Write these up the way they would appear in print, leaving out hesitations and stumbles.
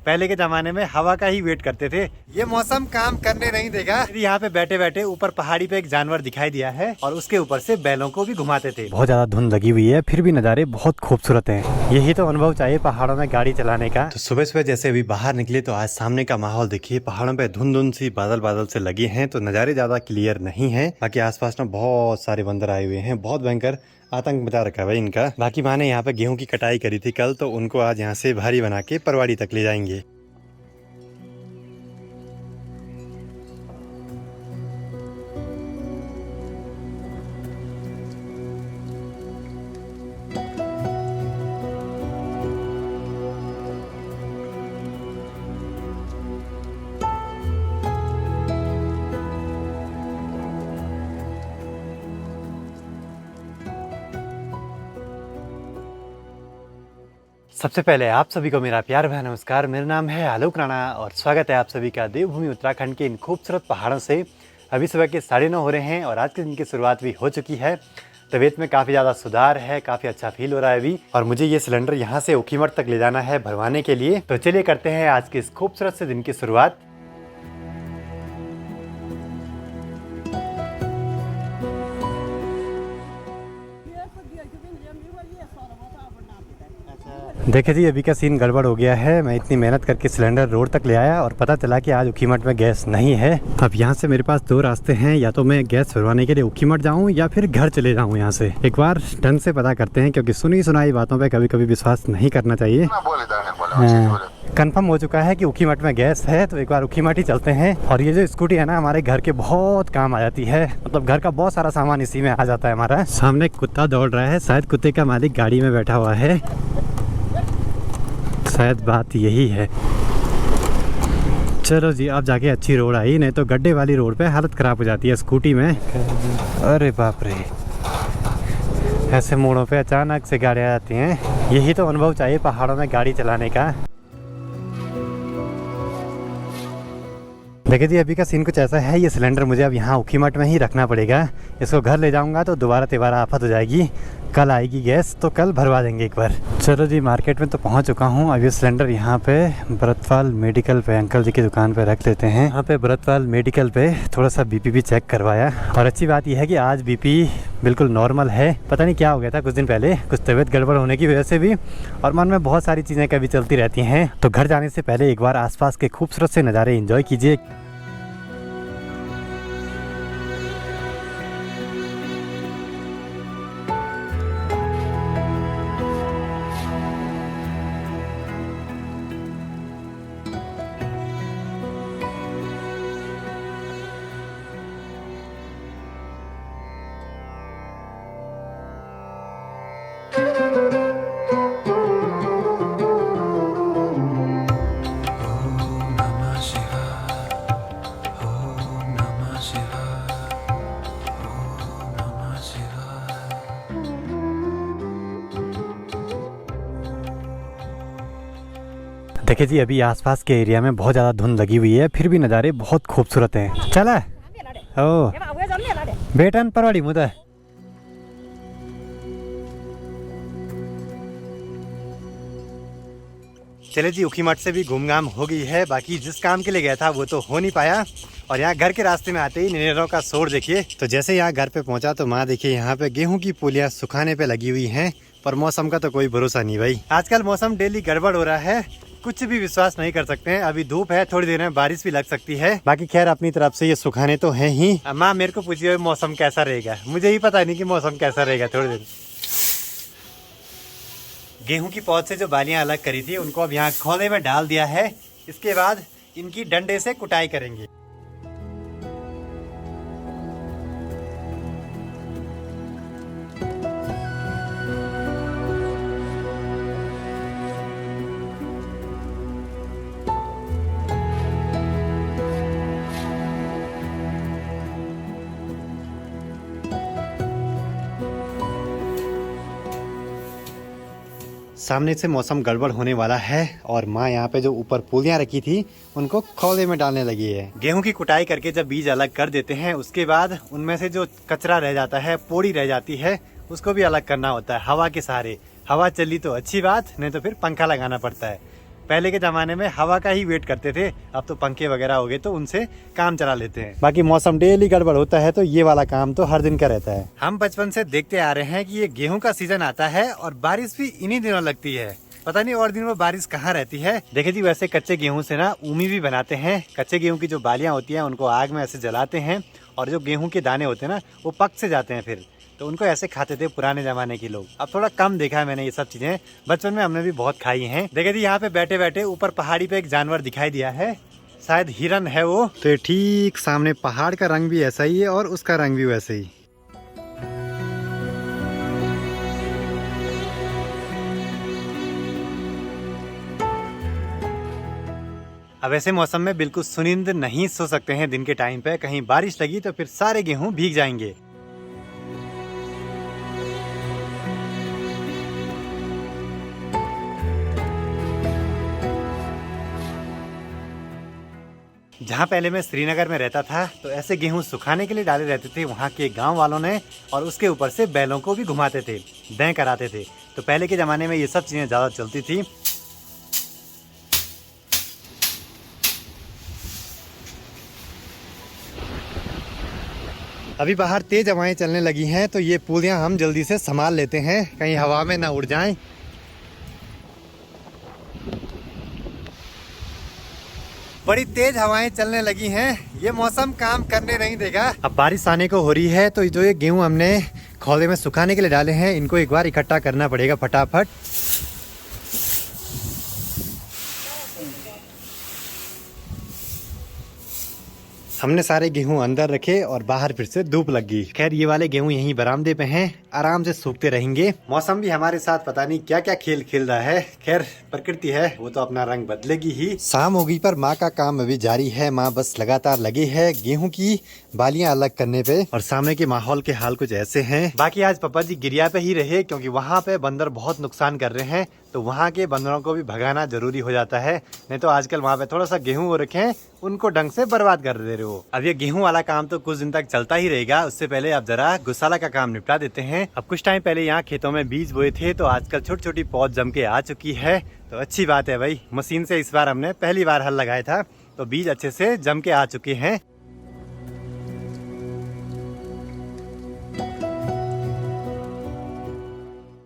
पहले के जमाने में हवा का ही वेट करते थे। ये मौसम काम करने नहीं देगा। यहाँ पे बैठे बैठे ऊपर पहाड़ी पे एक जानवर दिखाई दिया है और उसके ऊपर से बैलों को भी घुमाते थे। बहुत ज्यादा धुंध लगी हुई है, फिर भी नज़ारे बहुत खूबसूरत हैं। यही तो अनुभव चाहिए पहाड़ों में गाड़ी चलाने का। तो सुबह सुबह जैसे अभी बाहर निकले तो आज सामने का माहौल देखिए, पहाड़ों पे धुंध धुंध सी बादल बादल से लगे हैं, तो नज़ारे ज्यादा क्लियर नहीं है। बाकी आसपास में बहुत सारे बंदर आए हुए हैं, बहुत भयंकर आतंक मचा रखा है भाई इनका। बाकी माँ ने यहाँ पे गेहूं की कटाई करी थी कल, तो उनको आज यहाँ से भारी बना के परवाड़ी तक ले जाएंगे। सबसे पहले आप सभी को मेरा प्यार भरा नमस्कार। मेरा नाम है आलोक राणा और स्वागत है आप सभी का देवभूमि उत्तराखंड के इन खूबसूरत पहाड़ों से। अभी सुबह के 9:30 हो रहे हैं और आज के दिन की शुरुआत भी हो चुकी है। तबीयत में काफ़ी ज़्यादा सुधार है, काफ़ी अच्छा फील हो रहा है अभी। और मुझे ये सिलेंडर यहाँ से ऊखीमठ तक ले जाना है भरवाने के लिए। तो चलिए करते हैं आज के इस खूबसूरत से दिन की शुरुआत। देखिए जी, अभी का सीन गड़बड़ हो गया है। मैं इतनी मेहनत करके सिलेंडर रोड तक ले आया और पता चला कि आज ऊखीमठ में गैस नहीं है। अब यहाँ से मेरे पास दो रास्ते हैं, या तो मैं गैस भरवाने के लिए ऊखीमठ जाऊँ या फिर घर चले जाऊँ। यहाँ से एक बार ढंग से पता करते हैं, क्योंकि सुनी सुनाई बातों पे कभी कभी विश्वास नहीं करना चाहिए। कंफर्म हो चुका है कि ऊखीमठ में गैस है, तो एक बार ऊखीमठ ही चलते हैं। और ये जो स्कूटी है ना, हमारे घर के बहुत काम आ जाती है। मतलब घर का बहुत सारा सामान इसी में आ जाता है हमारा। सामने कुत्ता दौड़ रहा है, शायद कुत्ते का मालिक गाड़ी में बैठा हुआ है, शायद बात यही है। चलो जी, अब जाके अच्छी रोड आई, नहीं तो गड्ढे वाली रोड पे हालत ख़राब हो जाती है स्कूटी में। अरे बाप रे, ऐसे मोड़ों पे अचानक से गाड़ियाँ आ जाती हैं। यही तो अनुभव चाहिए पहाड़ों में गाड़ी चलाने का। देखिए जी, अभी का सीन कुछ ऐसा है। ये सिलेंडर मुझे अब यहाँ ऊखीमठ में ही रखना पड़ेगा। इसको घर ले जाऊँगा तो दोबारा तिबारा आफत हो जाएगी। कल आएगी गैस तो कल भरवा देंगे एक बार। चलो जी, मार्केट में तो पहुँच चुका हूँ। अब ये सिलेंडर यहाँ पे भरतपाल मेडिकल पे अंकल जी की दुकान पे रख लेते हैं। यहाँ पे भरतपाल मेडिकल पे थोड़ा सा बीपी भी चेक करवाया, और अच्छी बात यह है कि आज बीपी बिल्कुल नॉर्मल है। पता नहीं क्या हो गया था कुछ दिन पहले, कुछ तबीयत गड़बड़ होने की वजह से भी, और मन में बहुत सारी चीज़ें कभी चलती रहती हैं। तो घर जाने से पहले एक बार आसपास के खूबसूरत से नज़ारे एंजॉय कीजिए। देखिए जी, अभी आसपास के एरिया में बहुत ज़्यादा धुंध लगी हुई है, फिर भी नज़ारे बहुत खूबसूरत हैं। चला ओ बेटन परवाड़ी मुझे। चले जी, ऊखीमठ से भी घूमघाम हो गई है। बाकी जिस काम के लिए गया था वो तो हो नहीं पाया। और यहाँ घर के रास्ते में आते ही निनेरों का शोर देखिए। तो जैसे यहाँ घर पे पहुंचा तो माँ देखिए, यहाँ पे गेहूं की पुलियाँ सुखाने पे लगी हुई हैं। पर मौसम का तो कोई भरोसा नहीं भाई, आजकल मौसम डेली गड़बड़ हो रहा है, कुछ भी विश्वास नहीं कर सकते हैं। अभी धूप है, थोड़ी देर में बारिश भी लग सकती है। बाकी खैर अपनी तरफ से ये सुखाने तो है ही। माँ मेरे को पूछिए मौसम कैसा रहेगा, मुझे ही पता नहीं कि मौसम कैसा रहेगा। थोड़ी देर गेहूं की पौध से जो बालियां अलग करी थी उनको अब यहाँ खोले में डाल दिया है। इसके बाद इनकी डंडे से कुटाई करेंगे। सामने से मौसम गड़बड़ होने वाला है और माँ यहाँ पे जो ऊपर पुलियाँ रखी थी उनको खौले में डालने लगी है। गेहूं की कुटाई करके जब बीज अलग कर देते हैं उसके बाद उनमें से जो कचरा रह जाता है, पोड़ी रह जाती है, उसको भी अलग करना होता है हवा के सहारे। हवा चली तो अच्छी बात, नहीं तो फिर पंखा लगाना पड़ता है। पहले के जमाने में हवा का ही वेट करते थे, अब तो पंखे वगैरह हो गए तो उनसे काम चला लेते हैं। बाकी मौसम डेली गड़बड़ होता है तो ये वाला काम तो हर दिन का रहता है। हम बचपन से देखते आ रहे हैं कि ये गेहूं का सीजन आता है और बारिश भी इन्हीं दिनों लगती है। पता नहीं और दिन में बारिश कहाँ रहती है। देखे जी, वैसे कच्चे गेहूं से ना ऊमी भी बनाते हैं। कच्चे गेहूं की जो बालियां होती हैं उनको आग में ऐसे जलाते हैं और जो गेहूं के दाने होते हैं ना वो पक से जाते हैं, फिर तो उनको ऐसे खाते थे पुराने जमाने के लोग। अब थोड़ा कम देखा है मैंने ये सब चीजें, बचपन में हमने भी बहुत खाई हैं। देखे जी, यहाँ पे बैठे बैठे ऊपर पहाड़ी पे एक जानवर दिखाई दिया है, शायद हिरन है वो। तो ये ठीक सामने पहाड़ का रंग भी ऐसा ही है और उसका रंग भी वैसे ही। अब ऐसे मौसम में बिल्कुल सुनिंद नहीं सो सकते हैं दिन के टाइम पे। कहीं बारिश लगी तो फिर सारे गेहूं भीग जाएंगे। जहाँ पहले मैं श्रीनगर में रहता था तो ऐसे गेहूं सुखाने के लिए डाले रहते थे वहाँ के गांव वालों ने, और उसके ऊपर से बैलों को भी घुमाते थे, दें कराते थे। तो पहले के ज़माने में ये सब चीज़ें ज़्यादा चलती थी। अभी बाहर तेज हवाएं चलने लगी हैं तो ये पूलियाँ हम जल्दी से संभाल लेते हैं, कहीं हवा में ना उड़ जाएं। बड़ी तेज हवाएं चलने लगी हैं, ये मौसम काम करने नहीं देगा। अब बारिश आने को हो रही है तो जो ये गेहूं हमने खौले में सुखाने के लिए डाले हैं इनको एक बार इकट्ठा करना पड़ेगा फटाफट। हमने सारे गेहूं अंदर रखे और बाहर फिर से धूप लग गई। खैर ये वाले गेहूं यहीं बरामदे पे हैं, आराम से सूखते रहेंगे। मौसम भी हमारे साथ पता नहीं क्या क्या खेल खेल रहा है। खैर प्रकृति है, वो तो अपना रंग बदलेगी ही। शाम हो गई पर माँ का काम अभी जारी है। माँ बस लगातार लगी है गेहूं की बालियां अलग करने पे, और सामने के माहौल के हाल कुछ ऐसे हैं। बाकी आज पापा जी गिरिया पे ही रहे क्योंकि वहाँ पे बंदर बहुत नुकसान कर रहे हैं, तो वहाँ के बंदरों को भी भगाना जरूरी हो जाता है। नहीं तो आजकल वहाँ पे थोड़ा सा गेहूं वो रखे हैं उनको ढंग से बर्बाद कर दे रहे हो। अब ये गेहूं वाला काम तो कुछ दिन तक चलता ही रहेगा, उससे पहले अब जरा गौशाला का काम निपटा देते हैं। अब कुछ टाइम पहले यहाँ खेतों में बीज बोए थे तो आजकल छोटी छोटी पौध जम के आ चुकी है, तो अच्छी बात है भाई। मशीन से इस बार हमने पहली बार हल लगाया था तो बीज अच्छे से जम के आ चुके हैं।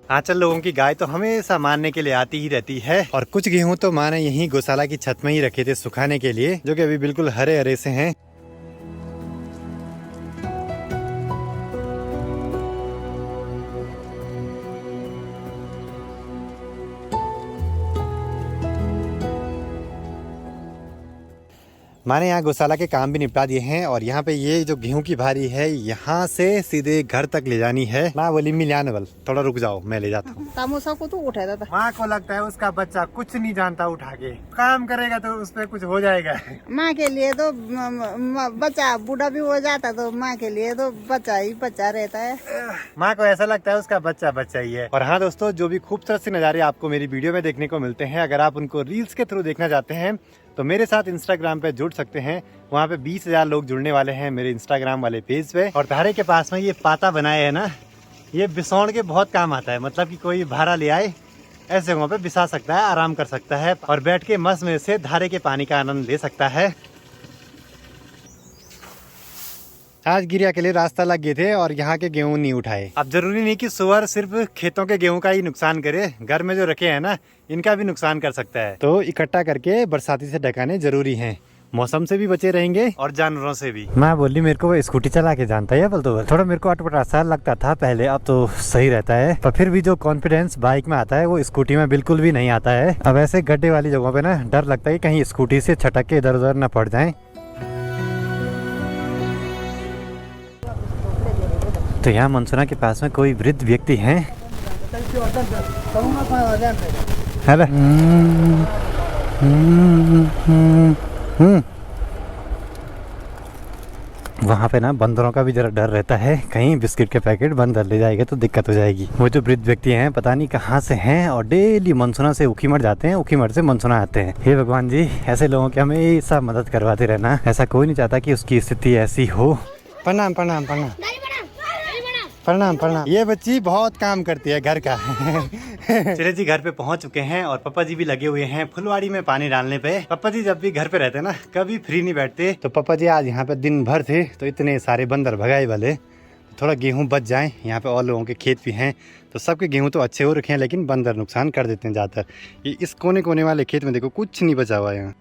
आंचल लोगों की गाय तो हमेशा मारने के लिए आती ही रहती है, और कुछ गेहूं तो माँ ने यहीं गौशाला की छत में ही रखे थे सुखाने के लिए, जो कि अभी बिल्कुल हरे हरे से हैं। माने यहाँ गौशाला के काम भी निपटा दिए हैं, और यहाँ पे ये जो गेहूं की भारी है यहाँ से सीधे घर तक ले जानी है। माँ बोली मिलाने वाल, थोड़ा रुक जाओ मैं ले जाता हूँ। तामोसा को तो उठाया था। माँ को लगता है उसका बच्चा कुछ नहीं जानता, उठा के काम करेगा तो उस पर कुछ हो जाएगा। माँ के लिए तो बच्चा बूढ़ा भी हो जाता तो माँ के लिए तो बच्चा ही बच्चा रहता है। माँ को ऐसा लगता है उसका बच्चा बच्चा ही है। और हाँ दोस्तों, जो भी खूबसूरत से नज़ारे आपको मेरी वीडियो में देखने को मिलते हैं, अगर आप उनको रील्स के थ्रू देखना चाहते हैं तो मेरे साथ इंस्टाग्राम पे जुड़ सकते हैं। वहाँ पे 20,000 लोग जुड़ने वाले हैं मेरे इंस्टाग्राम वाले पेज पे। और धारे के पास में ये पाता बनाए है ना, ये बिसौण के बहुत काम आता है। मतलब कि कोई भाड़ा ले आए ऐसे जगहों पे बिछा सकता है, आराम कर सकता है और बैठ के मस्त में से धारे के पानी का आनंद ले सकता है। आज गिरिया के लिए रास्ता लग गए थे और यहाँ के गेहूं नहीं उठाए। अब जरूरी नहीं कि सुअर सिर्फ खेतों के गेहूं का ही नुकसान करे, घर में जो रखे हैं ना इनका भी नुकसान कर सकता है। तो इकट्ठा करके बरसाती से ढकाने जरूरी हैं। मौसम से भी बचे रहेंगे और जानवरों से भी। मैं बोली मेरे को वो स्कूटी चला के जानता है, बोल थोड़ा मेरे को अटपटा सा लगता था पहले, अब तो सही रहता है। पर फिर भी जो कॉन्फिडेंस बाइक में आता है वो स्कूटी में बिल्कुल भी नहीं आता है। अब ऐसे गड्ढे वाली जगहों पे ना डर लगता है कहीं स्कूटी से छटक के इधर उधर न पड़ जाए। तो यहाँ मनसुना के पास में कोई वृद्ध व्यक्ति हैं। हेलो। वहाँ पे ना बंदरों का भी जरा डर रहता है, कहीं बिस्किट के पैकेट बंदर ले जाएगा तो दिक्कत हो जाएगी। वो जो वृद्ध व्यक्ति हैं पता नहीं कहाँ से हैं और डेली मनसुना से उखीमठ जाते हैं, उखीमठ से मनसुना आते हैं। हे भगवान जी, ऐसे लोगों की हमेशा मदद करवाते रहना। ऐसा कोई नहीं चाहता कि उसकी स्थिति ऐसी हो। प्रणाम प्रणाम प्रणाम। प्रणाम प्रणाम। ये बच्ची बहुत काम करती है घर का। चले जी घर पे पहुंच चुके हैं और पापा जी भी लगे हुए हैं फुलवाड़ी में पानी डालने पे। पापा जी जब भी घर पे रहते ना कभी फ्री नहीं बैठते। तो पापा जी आज यहाँ पे दिन भर थे तो इतने सारे बंदर भगाए वाले, थोड़ा गेहूं बच जाए। यहाँ पे और लोगों के खेत भी हैं तो सबके गेहूं तो अच्छे हो रखे हैं लेकिन बंदर नुकसान कर देते हैं ज़्यादातर। ये इस कोने कोने वाले खेत में देखो कुछ नहीं बचा हुआ है यहाँ।